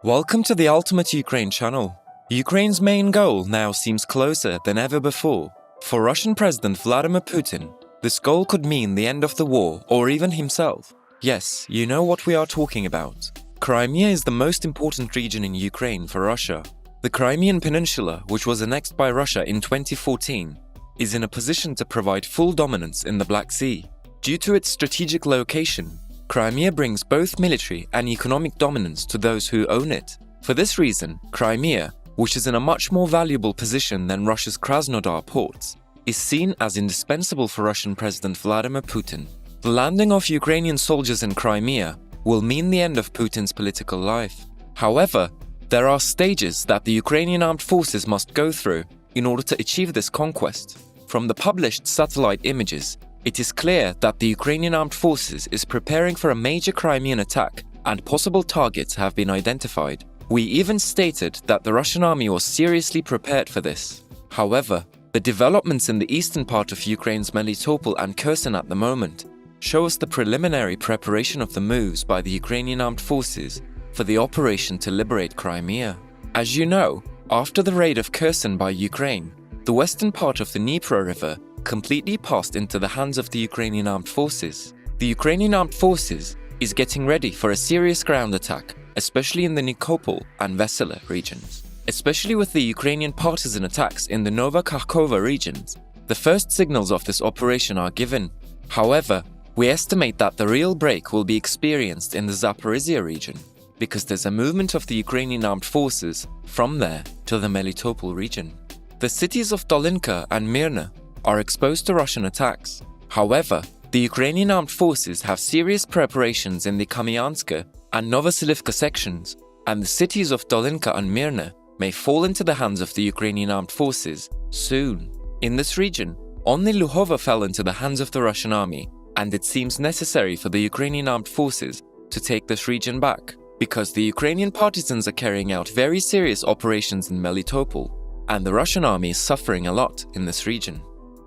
Welcome to the Ultimate Ukraine channel. Ukraine's main goal now seems closer than ever before. For Russian President Vladimir Putin, this goal could mean the end of the war or even himself. Yes, you know what we are talking about. Crimea is the most important region in Ukraine for Russia. The Crimean Peninsula, which was annexed by Russia in 2014, is in a position to provide full dominance in the Black Sea. Due to its strategic location, Crimea brings both military and economic dominance to those who own it. For this reason, Crimea, which is in a much more valuable position than Russia's Krasnodar ports, is seen as indispensable for Russian President Vladimir Putin. The landing of Ukrainian soldiers in Crimea will mean the end of Putin's political life. However, there are stages that the Ukrainian armed forces must go through in order to achieve this conquest. From the published satellite images, it is clear that the Ukrainian armed forces is preparing for a major Crimean attack and possible targets have been identified. We even stated that the Russian army was seriously prepared for this. However, the developments in the eastern part of Ukraine's Melitopol and Kherson at the moment show us the preliminary preparation of the moves by the Ukrainian armed forces for the operation to liberate Crimea. As you know, after the raid of Kherson by Ukraine, the western part of the Dnieper River completely passed into the hands of the Ukrainian armed forces. The Ukrainian armed forces is getting ready for a serious ground attack, especially in the Nikopol and Vesela regions. Especially with the Ukrainian partisan attacks in the Novokharkova regions, the first signals of this operation are given. However, we estimate that the real break will be experienced in the Zaporizhia region, because there's a movement of the Ukrainian armed forces from there to the Melitopol region. The cities of Dolinka and Myrna are exposed to Russian attacks. However, the Ukrainian armed forces have serious preparations in the Kamyanska and Novoselivka sections, and the cities of Dolinka and Myrna may fall into the hands of the Ukrainian armed forces soon. In this region, only Luhova fell into the hands of the Russian army, and it seems necessary for the Ukrainian armed forces to take this region back, because the Ukrainian partisans are carrying out very serious operations in Melitopol, and the Russian army is suffering a lot in this region.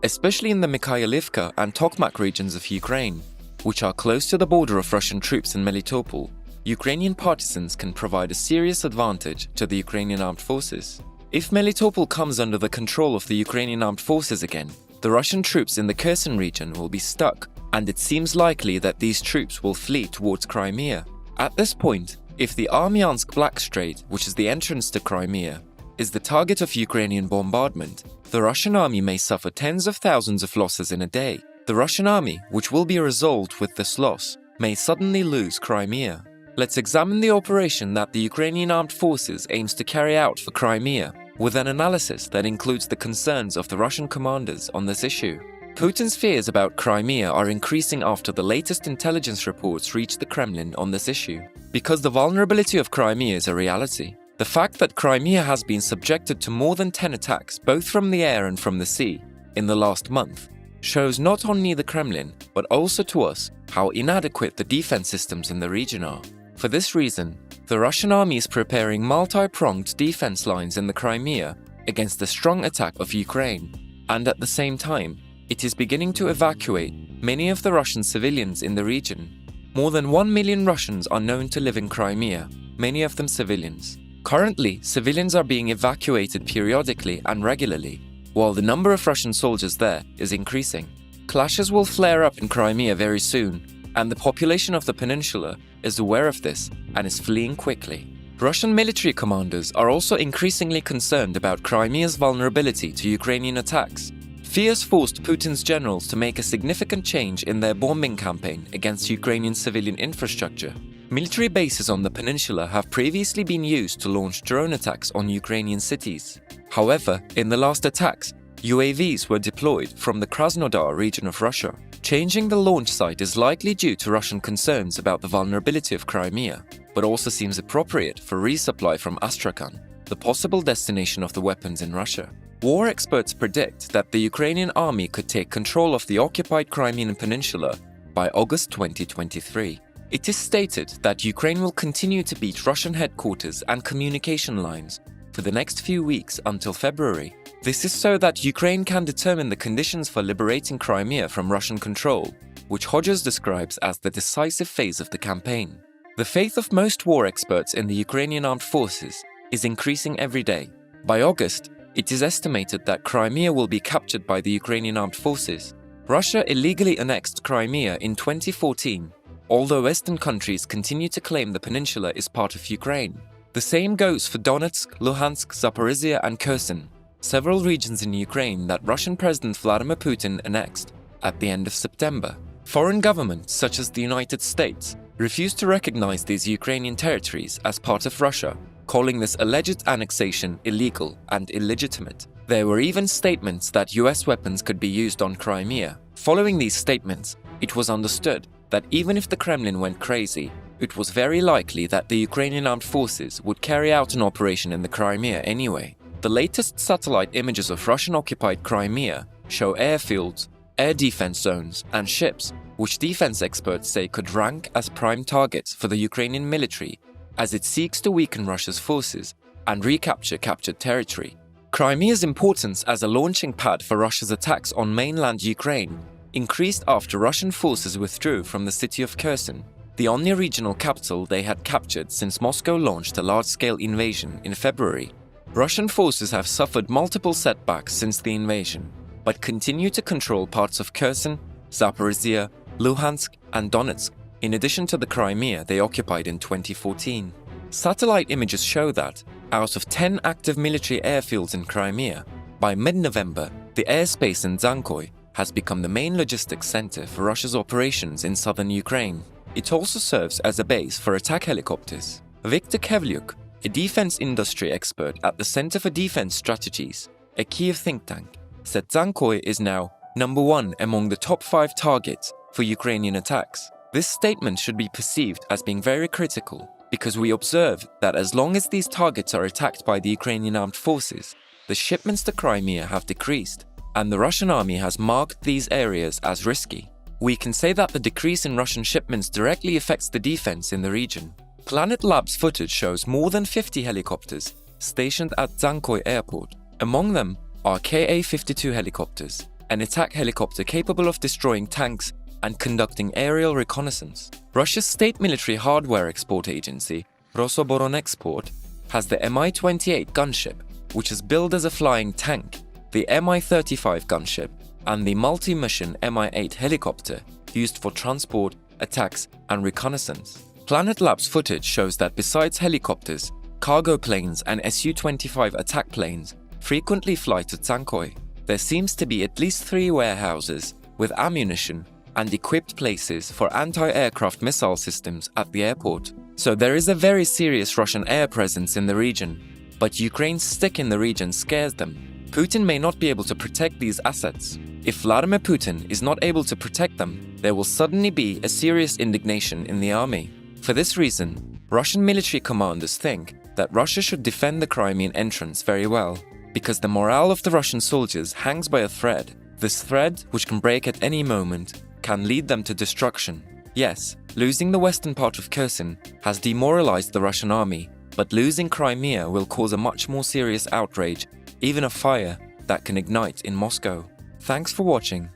Especially in the Mikhailivka and Tokmak regions of Ukraine, which are close to the border of Russian troops in Melitopol, Ukrainian partisans can provide a serious advantage to the Ukrainian armed forces. If Melitopol comes under the control of the Ukrainian armed forces again, the Russian troops in the Kherson region will be stuck, and it seems likely that these troops will flee towards Crimea. At this point, if the Armyansk Black Strait, which is the entrance to Crimea, is the target of Ukrainian bombardment, the Russian army may suffer tens of thousands of losses in a day. The Russian army, which will be resolved with this loss, may suddenly lose Crimea. Let's examine the operation that the Ukrainian armed forces aims to carry out for Crimea, with an analysis that includes the concerns of the Russian commanders on this issue. Putin's fears about Crimea are increasing after the latest intelligence reports reached the Kremlin on this issue. Because the vulnerability of Crimea is a reality, the fact that Crimea has been subjected to more than 10 attacks, both from the air and from the sea, in the last month, shows not only the Kremlin, but also to us, how inadequate the defense systems in the region are. For this reason, the Russian army is preparing multi-pronged defense lines in the Crimea against the strong attack of Ukraine, and at the same time, it is beginning to evacuate many of the Russian civilians in the region. More than 1 million Russians are known to live in Crimea, many of them civilians. Currently, civilians are being evacuated periodically and regularly, while the number of Russian soldiers there is increasing. Clashes will flare up in Crimea very soon, and the population of the peninsula is aware of this and is fleeing quickly. Russian military commanders are also increasingly concerned about Crimea's vulnerability to Ukrainian attacks. Fears forced Putin's generals to make a significant change in their bombing campaign against Ukrainian civilian infrastructure. Military bases on the peninsula have previously been used to launch drone attacks on Ukrainian cities. However, in the last attacks, UAVs were deployed from the Krasnodar region of Russia. Changing the launch site is likely due to Russian concerns about the vulnerability of Crimea, but also seems appropriate for resupply from Astrakhan, the possible destination of the weapons in Russia. War experts predict that the Ukrainian army could take control of the occupied Crimean Peninsula by August 2023. It is stated that Ukraine will continue to beat Russian headquarters and communication lines for the next few weeks until February. This is so that Ukraine can determine the conditions for liberating Crimea from Russian control, which Hodges describes as the decisive phase of the campaign. The faith of most war experts in the Ukrainian armed forces is increasing every day. By August, it is estimated that Crimea will be captured by the Ukrainian armed forces. Russia illegally annexed Crimea in 2014, although Western countries continue to claim the peninsula is part of Ukraine. The same goes for Donetsk, Luhansk, Zaporizhia and Kherson, several regions in Ukraine that Russian President Vladimir Putin annexed at the end of September. Foreign governments, such as the United States, refused to recognize these Ukrainian territories as part of Russia, calling this alleged annexation illegal and illegitimate. There were even statements that US weapons could be used on Crimea. Following these statements, it was understood that even if the Kremlin went crazy, it was very likely that the Ukrainian armed forces would carry out an operation in the Crimea anyway. The latest satellite images of Russian-occupied Crimea show airfields, air defense zones, and ships, which defense experts say could rank as prime targets for the Ukrainian military as it seeks to weaken Russia's forces and recapture captured territory. Crimea's importance as a launching pad for Russia's attacks on mainland Ukraine increased after Russian forces withdrew from the city of Kherson, the only regional capital they had captured since Moscow launched a large-scale invasion in February. Russian forces have suffered multiple setbacks since the invasion, but continue to control parts of Kherson, Zaporizhia, Luhansk and Donetsk, in addition to the Crimea they occupied in 2014. Satellite images show that, out of 10 active military airfields in Crimea, by mid-November, the airspace in Dzankoy has become the main logistics center for Russia's operations in southern Ukraine. It also serves as a base for attack helicopters. Viktor Kevlyuk, a defense industry expert at the Center for Defense Strategies, a Kiev think tank, said Dzankoy is now number 1 among the top 5 targets for Ukrainian attacks. This statement should be perceived as being very critical because we observe that as long as these targets are attacked by the Ukrainian armed forces, the shipments to Crimea have decreased, and the Russian army has marked these areas as risky. We can say that the decrease in Russian shipments directly affects the defense in the region. Planet Labs footage shows more than 50 helicopters stationed at Dzankoy airport. Among them are Ka-52 helicopters, an attack helicopter capable of destroying tanks and conducting aerial reconnaissance. Russia's state military hardware export agency, Rosoboronexport, has the Mi-28 gunship, which is billed as a flying tank, the Mi-35 gunship, and the multi-mission Mi-8 helicopter used for transport, attacks, and reconnaissance. Planet Labs footage shows that besides helicopters, cargo planes and Su-25 attack planes frequently fly to Dzankoy. There seems to be at least 3 warehouses with ammunition and equipped places for anti-aircraft missile systems at the airport. So there is a very serious Russian air presence in the region, but Ukraine's stick in the region scares them. Putin may not be able to protect these assets. If Vladimir Putin is not able to protect them, there will suddenly be a serious indignation in the army. For this reason, Russian military commanders think that Russia should defend the Crimean entrance very well, because the morale of the Russian soldiers hangs by a thread. This thread, which can break at any moment, can lead them to destruction. Yes, losing the western part of Kherson has demoralized the Russian army, but losing Crimea will cause a much more serious outrage, even a fire that can ignite in Moscow. Thanks for watching.